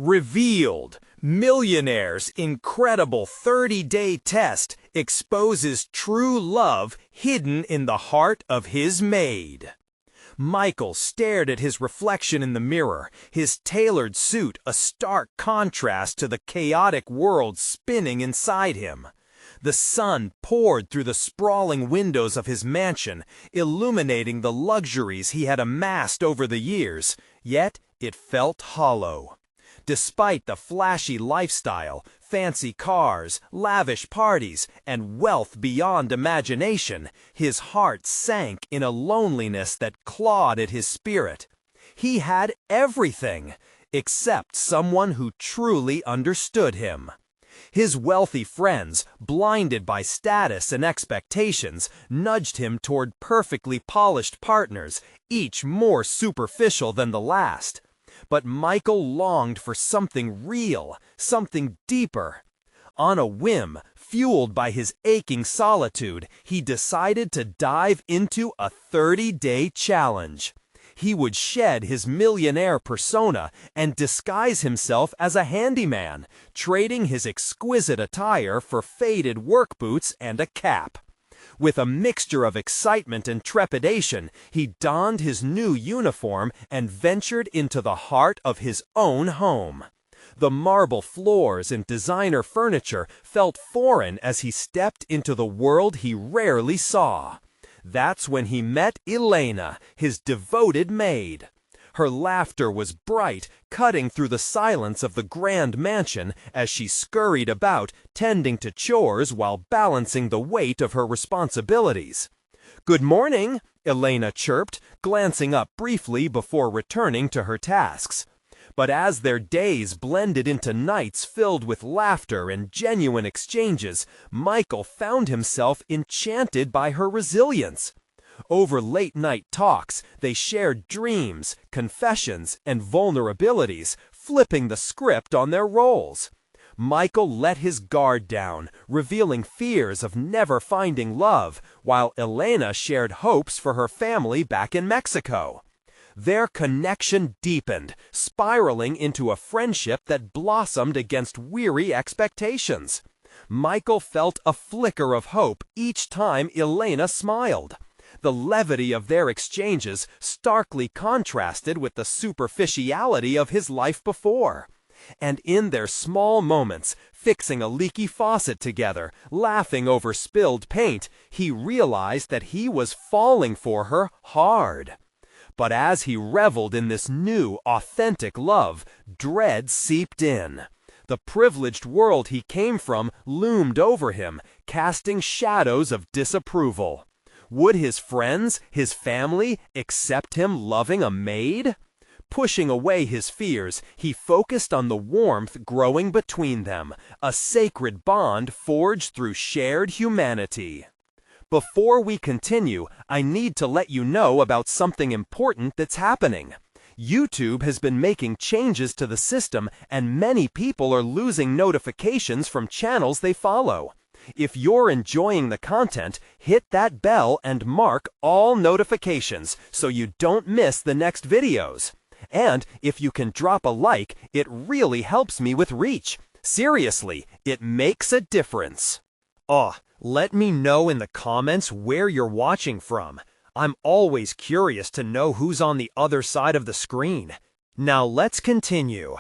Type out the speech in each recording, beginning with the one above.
Revealed, Millionaire's incredible 30-day test exposes true love hidden in the heart of his maid. Michael stared at his reflection in the mirror, his tailored suit a stark contrast to the chaotic world spinning inside him. The sun poured through the sprawling windows of his mansion, illuminating the luxuries he had amassed over the years, yet it felt hollow. Despite the flashy lifestyle, fancy cars, lavish parties, and wealth beyond imagination, his heart sank in a loneliness that clawed at his spirit. He had everything, except someone who truly understood him. His wealthy friends, blinded by status and expectations, nudged him toward perfectly polished partners, each more superficial than the last. But Michael longed for something real, something deeper. On a whim, fueled by his aching solitude, he decided to dive into a 30-day challenge. He would shed his millionaire persona and disguise himself as a handyman, trading his exquisite attire for faded work boots and a cap. With a mixture of excitement and trepidation, he donned his new uniform and ventured into the heart of his own home. The marble floors and designer furniture felt foreign as he stepped into the world he rarely saw. That's when he met Elena, his devoted maid. Her laughter was bright, cutting through the silence of the grand mansion as she scurried about, tending to chores while balancing the weight of her responsibilities. "Good morning," Elena chirped, glancing up briefly before returning to her tasks. But as their days blended into nights filled with laughter and genuine exchanges, Michael found himself enchanted by her resilience. Over late-night talks, they shared dreams, confessions, and vulnerabilities, flipping the script on their roles. Michael let his guard down, revealing fears of never finding love, while Elena shared hopes for her family back in Mexico. Their connection deepened, spiraling into a friendship that blossomed against weary expectations. Michael felt a flicker of hope each time Elena smiled. The levity of their exchanges starkly contrasted with the superficiality of his life before. And in their small moments, fixing a leaky faucet together, laughing over spilled paint, he realized that he was falling for her hard. But as he reveled in this new, authentic love, dread seeped in. The privileged world he came from loomed over him, casting shadows of disapproval. Would his friends, his family, accept him loving a maid? Pushing away his fears, he focused on the warmth growing between them, a sacred bond forged through shared humanity. Before we continue, I need to let you know about something important that's happening. YouTube has been making changes to the system, and many people are losing notifications from channels they follow. If you're enjoying the content, hit that bell and mark all notifications so you don't miss the next videos. And if you can drop a like, it really helps me with reach. Seriously, it makes a difference. Let me know in the comments where you're watching from. I'm always curious to know who's on the other side of the screen. Now let's continue.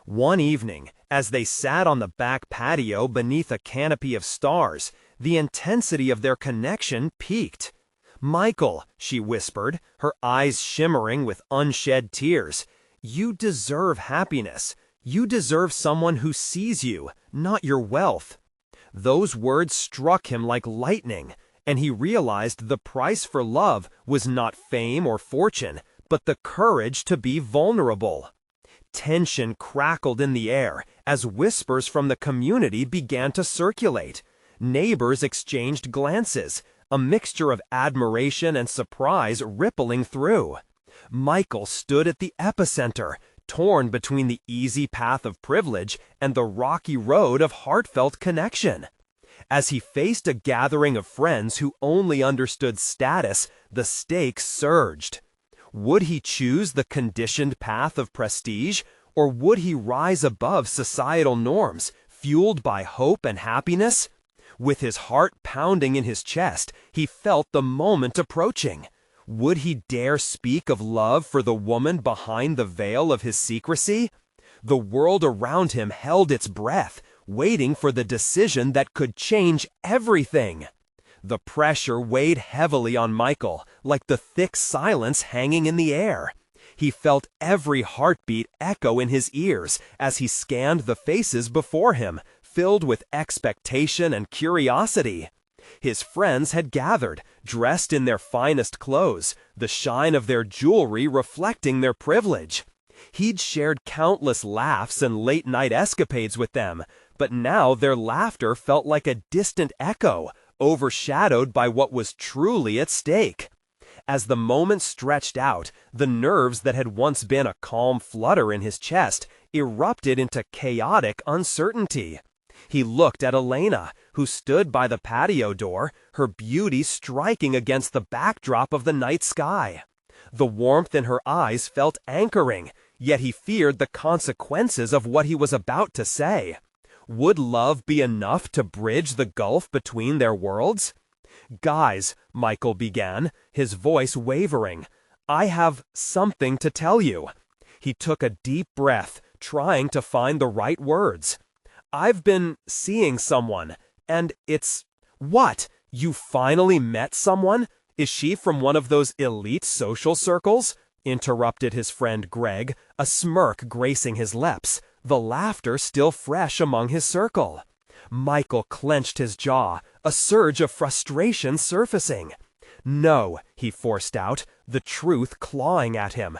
One evening, as they sat on the back patio beneath a canopy of stars, the intensity of their connection peaked. "Michael," she whispered, her eyes shimmering with unshed tears, "you deserve happiness. You deserve someone who sees you, not your wealth." Those words struck him like lightning, and he realized the price for love was not fame or fortune, but the courage to be vulnerable. Tension crackled in the air as whispers from the community began to circulate. Neighbors exchanged glances, a mixture of admiration and surprise rippling through. Michael stood at the epicenter, torn between the easy path of privilege and the rocky road of heartfelt connection. As he faced a gathering of friends who only understood status, the stakes surged. Would he choose the conditioned path of prestige, Or would he rise above societal norms, fueled by hope and happiness? With his heart pounding in his chest, he felt the moment approaching. Would he dare speak of love for the woman behind the veil of his secrecy? The world around him held its breath, waiting for the decision that could change everything. The pressure weighed heavily on Michael, like the thick silence hanging in the air. He felt every heartbeat echo in his ears as he scanned the faces before him, filled with expectation and curiosity. His friends had gathered, dressed in their finest clothes, the shine of their jewelry reflecting their privilege. He'd shared countless laughs and late-night escapades with them, but now their laughter felt like a distant echo, overshadowed by what was truly at stake. As the moment stretched out, the nerves that had once been a calm flutter in his chest erupted into chaotic uncertainty. He looked at Elena, who stood by the patio door, her beauty striking against the backdrop of the night sky. The warmth in her eyes felt anchoring, yet he feared the consequences of what he was about to say. Would love be enough to bridge the gulf between their worlds? "Guys," Michael began, his voice wavering, "I have something to tell you." He took a deep breath, trying to find the right words. "I've been seeing someone, and it's—" "What? You finally met someone? Is she from one of those elite social circles?" interrupted his friend Greg, a smirk gracing his lips, the laughter still fresh among his circle. Michael clenched his jaw, a surge of frustration surfacing. "No," he forced out, the truth clawing at him.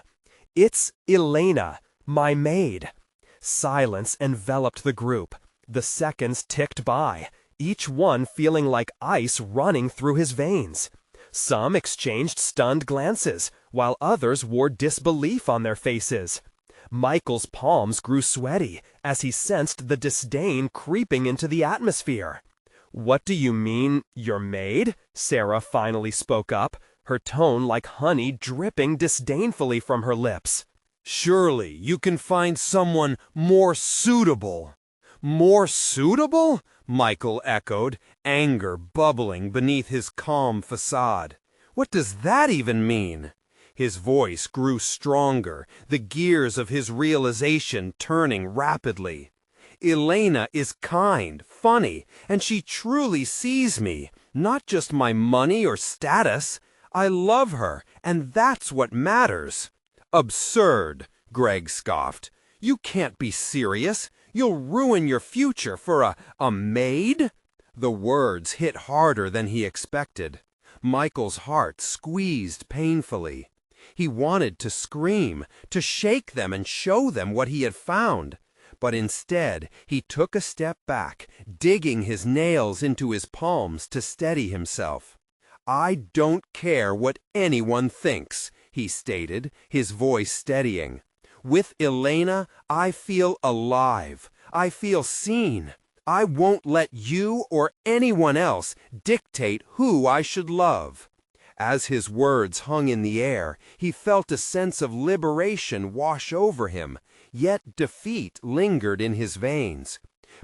"It's Elena, my maid." Silence enveloped the group. The seconds ticked by, each one feeling like ice running through his veins. Some exchanged stunned glances, while others wore disbelief on their faces. Michael's palms grew sweaty as he sensed the disdain creeping into the atmosphere. "What do you mean, your maid?" Sarah finally spoke up, her tone like honey dripping disdainfully from her lips. "Surely you can find someone more suitable." "More suitable?" Michael echoed, anger bubbling beneath his calm facade. "What does that even mean?" His voice grew stronger, the gears of his realization turning rapidly. "Elena is kind, funny, and she truly sees me, not just my money or status. I love her, and that's what matters." "Absurd," Greg scoffed. "You can't be serious. You'll ruin your future for a maid?" The words hit harder than he expected. Michael's heart squeezed painfully. He wanted to scream, to shake them and show them what he had found. But instead, he took a step back, digging his nails into his palms to steady himself. "I don't care what anyone thinks," he stated, his voice steadying. "With Elena, I feel alive. I feel seen. I won't let you or anyone else dictate who I should love." As his words hung in the air, he felt a sense of liberation wash over him, yet defeat lingered in his veins.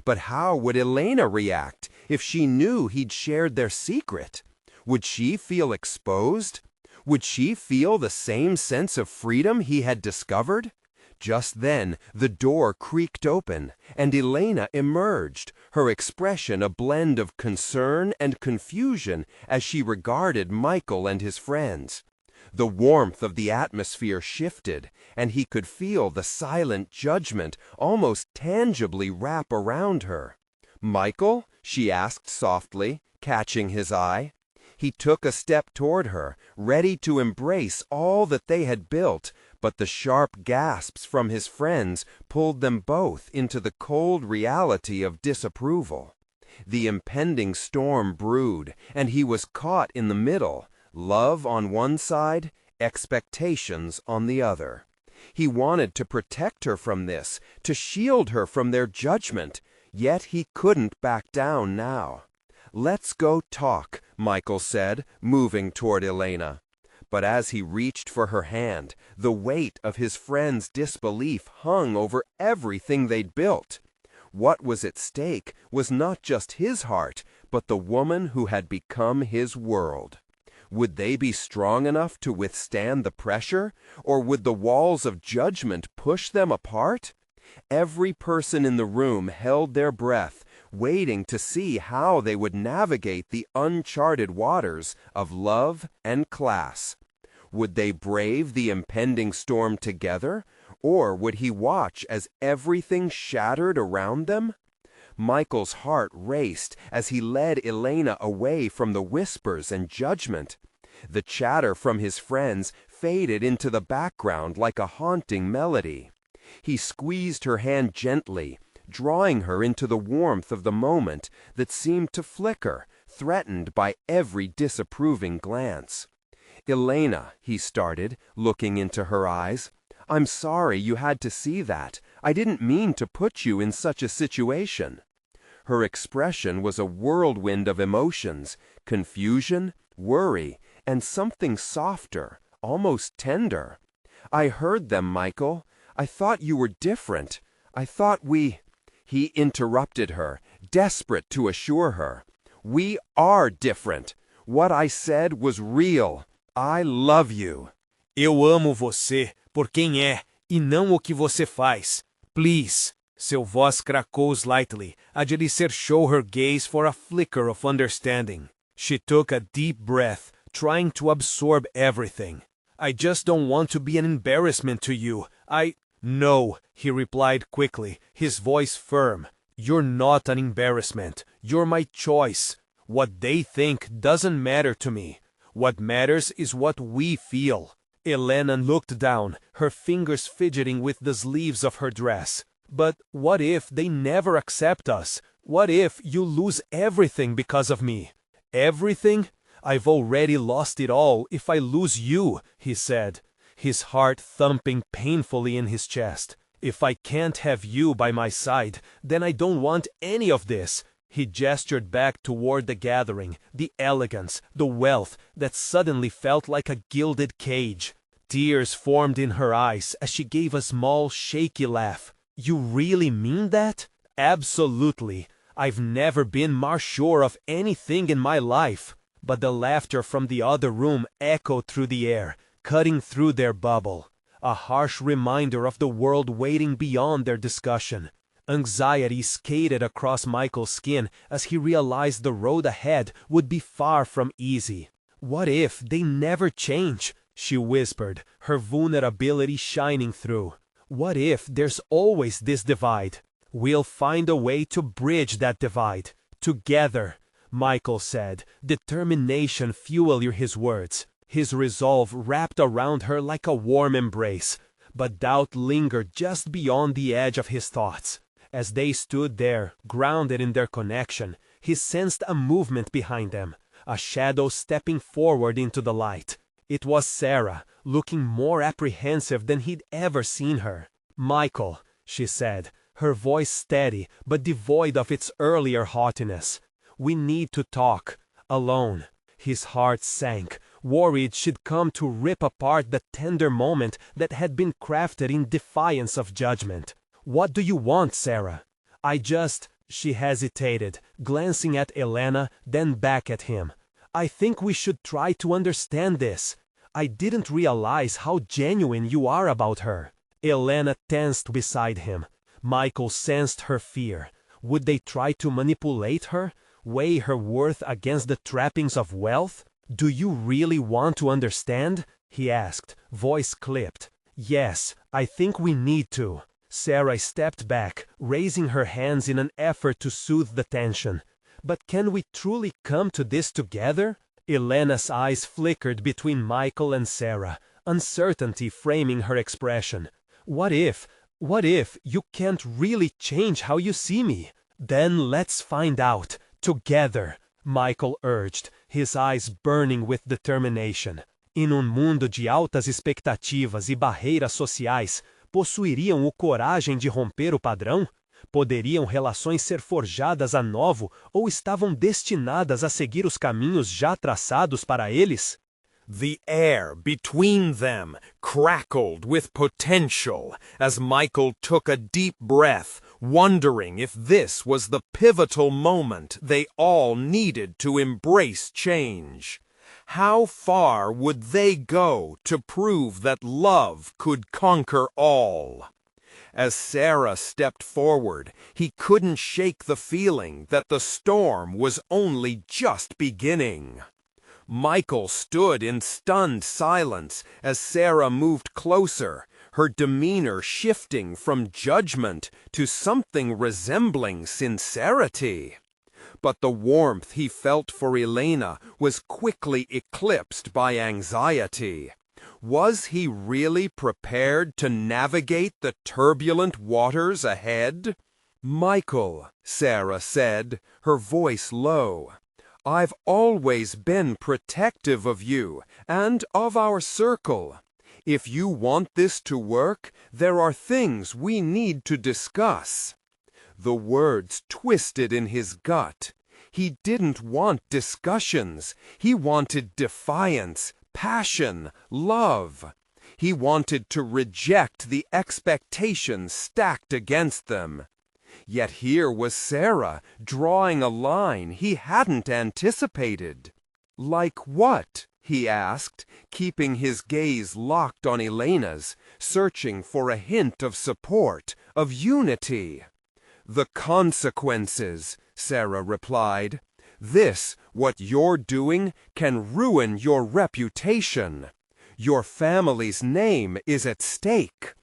But how would Elena react if she knew he'd shared their secret? Would she feel exposed? Would she feel the same sense of freedom he had discovered? Just then, the door creaked open, and Elena emerged, her expression a blend of concern and confusion as she regarded Michael and his friends. The warmth of the atmosphere shifted, and he could feel the silent judgment almost tangibly wrap around her. "Michael?" she asked softly, catching his eye. He took a step toward her, ready to embrace all that they had built, but the sharp gasps from his friends pulled them both into the cold reality of disapproval. The impending storm brewed, and he was caught in the middle, love on one side, expectations on the other. He wanted to protect her from this, to shield her from their judgment, yet he couldn't back down now. "Let's go talk," Michael said, moving toward Elena. But as he reached for her hand, the weight of his friend's disbelief hung over everything they'd built. What was at stake was not just his heart, but the woman who had become his world. Would they be strong enough to withstand the pressure, or would the walls of judgment push them apart? Every person in the room held their breath, waiting to see how they would navigate the uncharted waters of love and class. Would they brave the impending storm together, or would he watch as everything shattered around them? Michael's heart raced as he led Elena away from the whispers and judgment. The chatter from his friends faded into the background like a haunting melody. He squeezed her hand gently, drawing her into the warmth of the moment that seemed to flicker, threatened by every disapproving glance. "Elena," he started, looking into her eyes, "I'm sorry you had to see that. I didn't mean to put you in such a situation." Her expression was a whirlwind of emotions, confusion, worry, and something softer, almost tender. "I heard them, Michael. I thought you were different. I thought we—" He interrupted her, desperate to assure her. "We are different. What I said was real. I love you." Eu amo você por quem é e não o que você faz. Please. Seu voz cracou slightly as Elisa showed her gaze for a flicker of understanding. She took a deep breath, trying to absorb everything. "I just don't want to be an embarrassment to you. No," he replied quickly, his voice firm. "You're not an embarrassment. You're my choice. What they think doesn't matter to me. What matters is what we feel." Elena looked down, her fingers fidgeting with the sleeves of her dress. "But what if they never accept us? What if you lose everything because of me?" "Everything? I've already lost it all if I lose you," he said, his heart thumping painfully in his chest. "If I can't have you by my side, then I don't want any of this." He gestured back toward the gathering, the elegance, the wealth that suddenly felt like a gilded cage. Tears formed in her eyes as she gave a small, shaky laugh. "You really mean that?" "Absolutely. I've never been more sure of anything in my life." But the laughter from the other room echoed through the air, cutting through their bubble. A harsh reminder of the world waiting beyond their discussion. Anxiety skated across Michael's skin as he realized the road ahead would be far from easy. "What if they never change?" she whispered, her vulnerability shining through. "What if there's always this divide?" "We'll find a way to bridge that divide. Together," Michael said, determination fueling his words. His resolve wrapped around her like a warm embrace, but doubt lingered just beyond the edge of his thoughts. As they stood there, grounded in their connection, he sensed a movement behind them, a shadow stepping forward into the light. It was Sarah, looking more apprehensive than he'd ever seen her. "Michael," she said, her voice steady but devoid of its earlier haughtiness. "We need to talk, alone." His heart sank, worried she'd come to rip apart the tender moment that had been crafted in defiance of judgment. "What do you want, Sarah?" She hesitated, glancing at Elena, then back at him. "I think we should try to understand this. I didn't realize how genuine you are about her." Elena tensed beside him. Michael sensed her fear. Would they try to manipulate her, weigh her worth against the trappings of wealth? "Do you really want to understand?" he asked, voice clipped. "Yes, I think we need to." Sarah stepped back, raising her hands in an effort to soothe the tension. "But can we truly come to this together?" Elena's eyes flickered between Michael and Sarah, uncertainty framing her expression. What if you can't really change how you see me?" "Then let's find out, together," Michael urged, his eyes burning with determination. Em mundo de altas expectativas e barreiras sociais, possuiriam coragem de romper o padrão? Poderiam relações ser forjadas a novo ou estavam destinadas a seguir os caminhos já traçados para eles? The air between them crackled with potential as Michael took a deep breath, wondering if this was the pivotal moment they all needed to embrace change. How far would they go to prove that love could conquer all? As Sarah stepped forward, he couldn't shake the feeling that the storm was only just beginning. Michael stood in stunned silence as Sarah moved closer, her demeanor shifting from judgment to something resembling sincerity. But the warmth he felt for Elena was quickly eclipsed by anxiety. Was he really prepared to navigate the turbulent waters ahead? "Michael," Sarah said, her voice low, "I've always been protective of you and of our circle. If you want this to work, there are things we need to discuss." The words twisted in his gut. He didn't want discussions. He wanted defiance, passion, love. He wanted to reject the expectations stacked against them. Yet here was Sarah, drawing a line he hadn't anticipated. "Like what?" he asked, keeping his gaze locked on Elena's, searching for a hint of support, of unity. "The consequences," Sarah replied. "This, what you're doing, can ruin your reputation. Your family's name is at stake."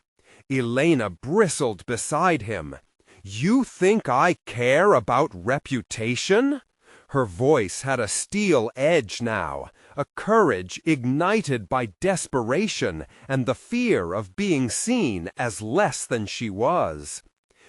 Elena bristled beside him. "You think I care about reputation?" Her voice had a steel edge now, a courage ignited by desperation and the fear of being seen as less than she was.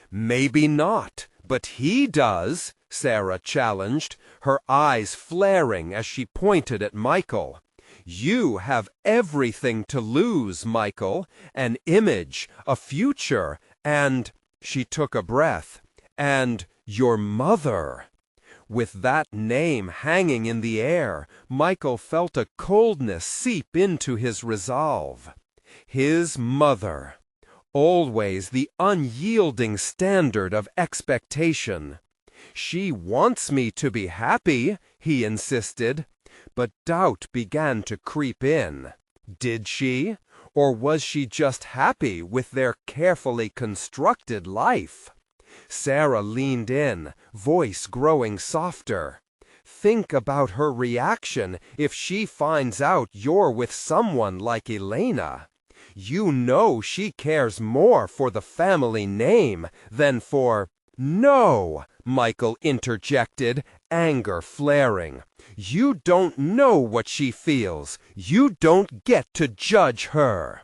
"Maybe not, but he does," Sarah challenged, her eyes flaring as she pointed at Michael. "You have everything to lose, Michael, an image, a future, and—" she took a breath, "and your mother." With that name hanging in the air, Michael felt a coldness seep into his resolve. His mother. Always the unyielding standard of expectation. "She wants me to be happy," he insisted. But doubt began to creep in. Did she? Or was she just happy with their carefully constructed life? Sarah leaned in, voice growing softer. "Think about her reaction if she finds out you're with someone like Elena. You know she cares more for the family name than for—" "No!" Michael interjected, anger flaring. "You don't know what she feels. You don't get to judge her."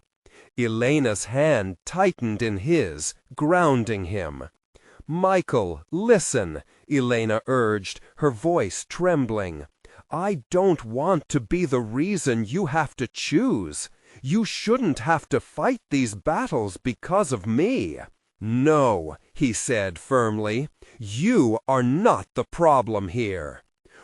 Elena's hand tightened in his, grounding him. "Michael, listen," Elena urged, her voice trembling. "I don't want to be the reason you have to choose. You shouldn't have to fight these battles because of me." "No," he said firmly, "you are not the problem here."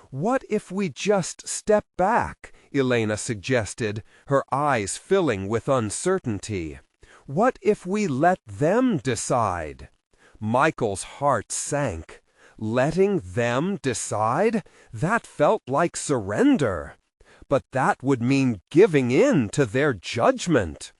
"What if we just step back?" Elena suggested, her eyes filling with uncertainty. "What if we let them decide?" Michael's heart sank. Letting them decide? That felt like surrender. But that would mean giving in to their judgment.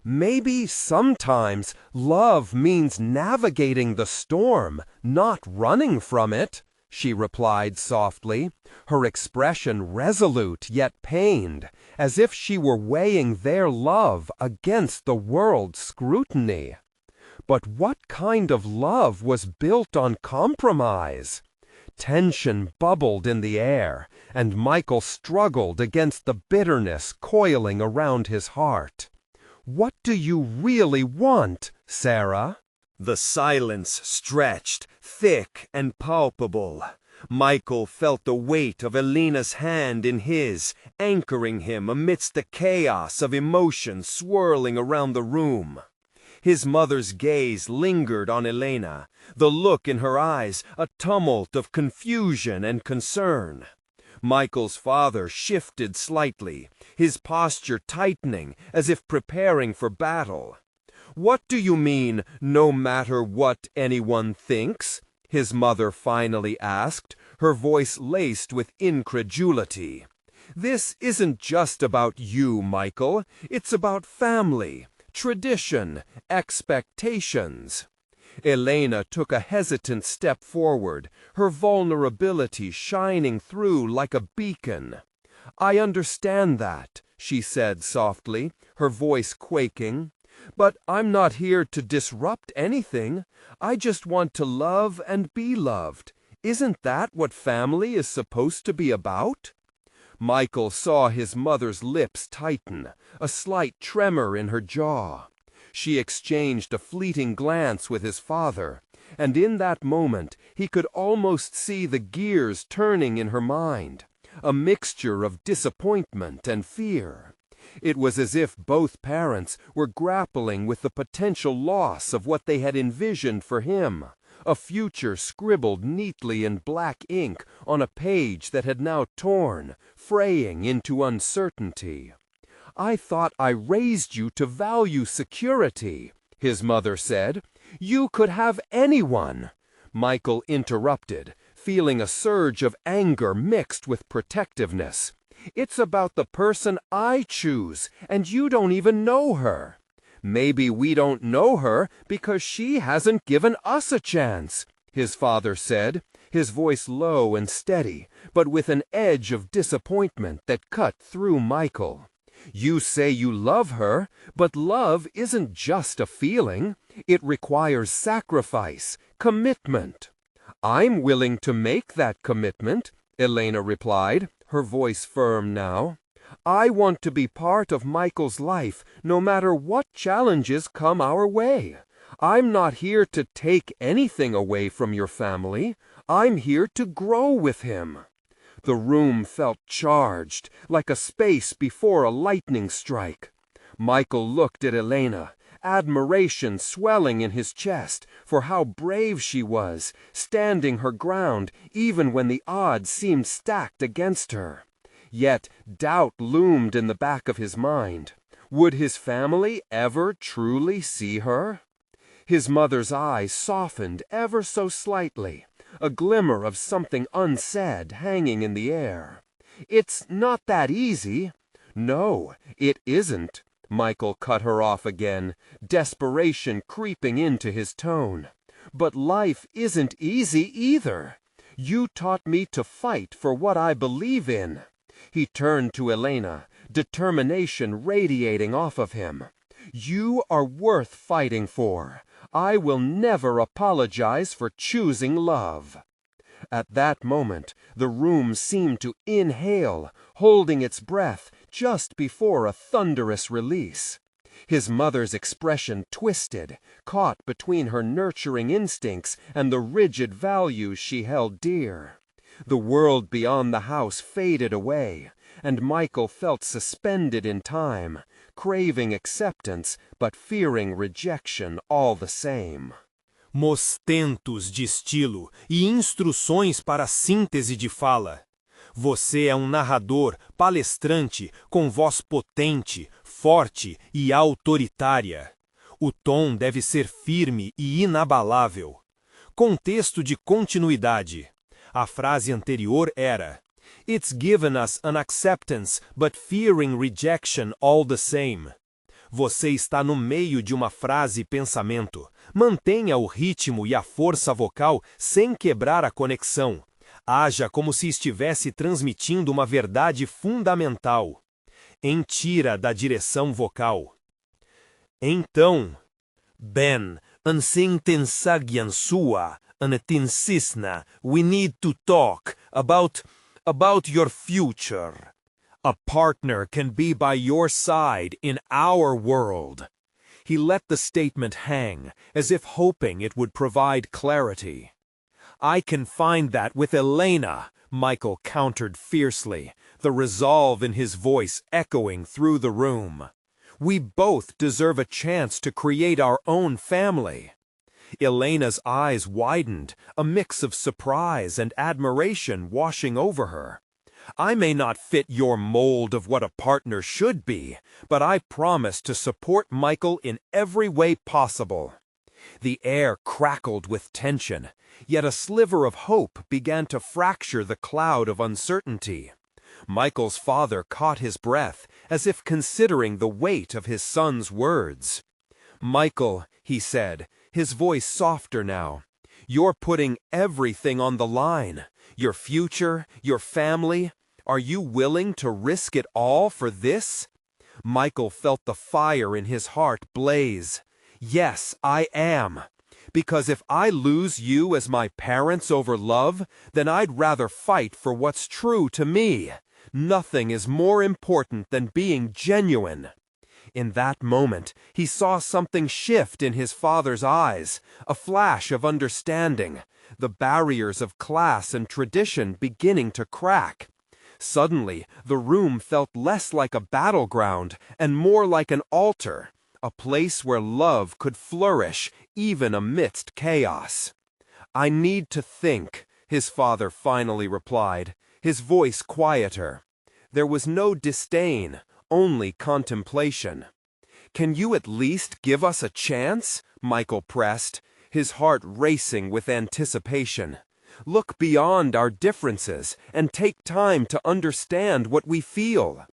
"Maybe sometimes love means navigating the storm, not running from it," she replied softly, her expression resolute yet pained, as if she were weighing their love against the world's scrutiny. But what kind of love was built on compromise? Tension bubbled in the air, and Michael struggled against the bitterness coiling around his heart. "What do you really want, Sarah?" The silence stretched, thick and palpable. Michael felt the weight of Elena's hand in his, anchoring him amidst the chaos of emotion swirling around the room. His mother's gaze lingered on Elena, the look in her eyes a tumult of confusion and concern. Michael's father shifted slightly, his posture tightening as if preparing for battle. "What do you mean, no matter what anyone thinks?" his mother finally asked, her voice laced with incredulity. "This isn't just about you, Michael. It's about family, tradition, expectations." Elena took a hesitant step forward, her vulnerability shining through like a beacon. "I understand that," she said softly, her voice quaking. "But I'm not here to disrupt anything. I just want to love and be loved. Isn't that what family is supposed to be about?" Michael saw his mother's lips tighten, a slight tremor in her jaw. She exchanged a fleeting glance with his father, and in that moment he could almost see the gears turning in her mind, a mixture of disappointment and fear. It was as if both parents were grappling with the potential loss of what they had envisioned for him, a future scribbled neatly in black ink on a page that had now torn, fraying into uncertainty. "I thought I raised you to value security," his mother said. "You could have anyone." Michael interrupted, feeling a surge of anger mixed with protectiveness. "It's about the person I choose, and you don't even know her." "Maybe we don't know her because she hasn't given us a chance," his father said, his voice low and steady, but with an edge of disappointment that cut through Michael. "You say you love her, but love isn't just a feeling. It requires sacrifice, commitment." "I'm willing to make that commitment," Elena replied, her voice firm now. "I want to be part of Michael's life, no matter what challenges come our way. I'm not here to take anything away from your family. I'm here to grow with him." The room felt charged, like a space before a lightning strike. Michael looked at Elena, admiration swelling in his chest for how brave she was, standing her ground even when the odds seemed stacked against her. Yet doubt loomed in the back of his mind. Would his family ever truly see her? His mother's eyes softened ever so slightly, a glimmer of something unsaid hanging in the air. "It's not that easy." "No, it isn't," Michael cut her off again, desperation creeping into his tone. "But life isn't easy either. You taught me to fight for what I believe in." He turned to Elena, determination radiating off of him. "You are worth fighting for. I will never apologize for choosing love." At that moment, the room seemed to inhale, holding its breath just before a thunderous release. His mother's expression twisted, caught between her nurturing instincts and the rigid values she held dear. The world beyond the house faded away, and Michael felt suspended in time, craving acceptance but fearing rejection all the same. Mostentos de estilo e instruções para síntese de fala. Você é narrador, palestrante, com voz potente, forte e autoritária. O tom deve ser firme e inabalável. Contexto de continuidade. A frase anterior era: "It's given us an acceptance, but fearing rejection all the same." Você está no meio de uma frase-pensamento. Mantenha o ritmo e a força vocal sem quebrar a conexão. Haja como se estivesse transmitindo uma verdade fundamental. Tira da direção vocal. Então, Ben, ansintensagyan sua, anetinsisna, we need to talk about your future. A partner can be by your side in our world. He let the statement hang, as if hoping it would provide clarity. "I can find that with Elena," Michael countered fiercely, the resolve in his voice echoing through the room. "We both deserve a chance to create our own family." Elena's eyes widened, a mix of surprise and admiration washing over her. I may not fit your mold of what a partner should be, but I promise to support Michael in every way possible." The air crackled with tension, yet a sliver of hope began to fracture the cloud of uncertainty. Michael's father caught his breath, as if considering the weight of his son's words. "Michael," he said, his voice softer now, "you're putting everything on the line. Your future, your family. Are you willing to risk it all for this?" Michael felt the fire in his heart blaze. "Yes, I am. Because if I lose you as my parents over love, then I'd rather fight for what's true to me. Nothing is more important than being genuine." In that moment, he saw something shift in his father's eyes, a flash of understanding, the barriers of class and tradition beginning to crack. Suddenly, the room felt less like a battleground and more like an altar, a place where love could flourish even amidst chaos. "I need to think," his father finally replied, his voice quieter. There was no disdain, only contemplation. "Can you at least give us a chance?" Michael pressed, his heart racing with anticipation. "Look beyond our differences and take time to understand what we feel."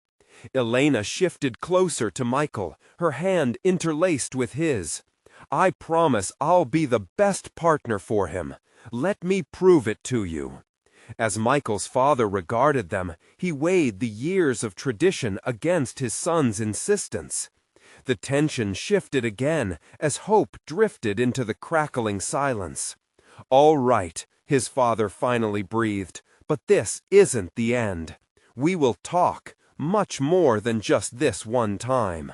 Elena shifted closer to Michael, her hand interlaced with his. "I promise I'll be the best partner for him. Let me prove it to you." As Michael's father regarded them, he weighed the years of tradition against his son's insistence. The tension shifted again as hope drifted into the crackling silence. "All right," his father finally breathed, "but this isn't the end. We will talk, much more than just this one time."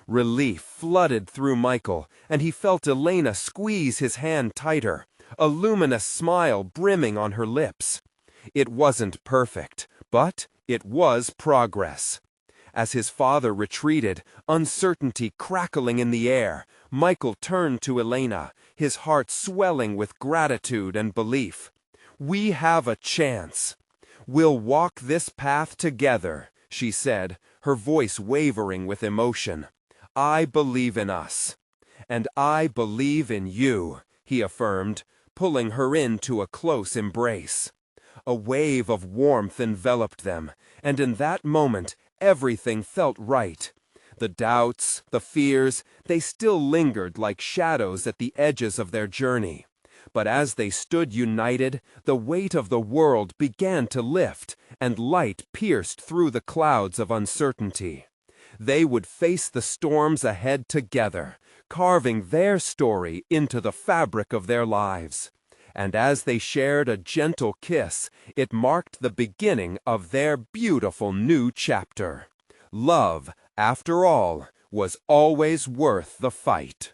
Relief flooded through Michael, and he felt Elena squeeze his hand tighter, a luminous smile brimming on her lips. It wasn't perfect, but it was progress. As his father retreated, uncertainty crackling in the air, Michael turned to Elena, his heart swelling with gratitude and belief. "We have a chance. We'll walk this path together," she said, her voice wavering with emotion. "I believe in us." "And I believe in you," he affirmed, pulling her into a close embrace. A wave of warmth enveloped them, and in that moment, everything felt right. The doubts, the fears, they still lingered like shadows at the edges of their journey. But as they stood united, the weight of the world began to lift, and light pierced through the clouds of uncertainty. They would face the storms ahead together, carving their story into the fabric of their lives. And as they shared a gentle kiss, it marked the beginning of their beautiful new chapter. Love, after all, was always worth the fight.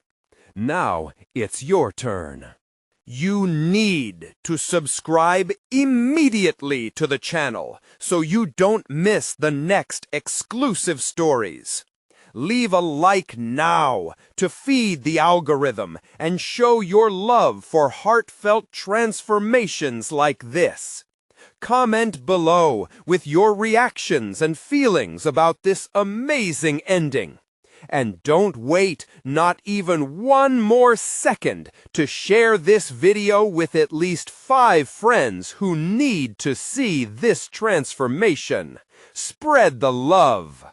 Now it's your turn. You need to subscribe immediately to the channel so you don't miss the next exclusive stories. Leave a like now to feed the algorithm and show your love for heartfelt transformations like this. Comment below with your reactions and feelings about this amazing ending. And don't wait not even one more second to share this video with at least 5 friends who need to see this transformation. Spread the love.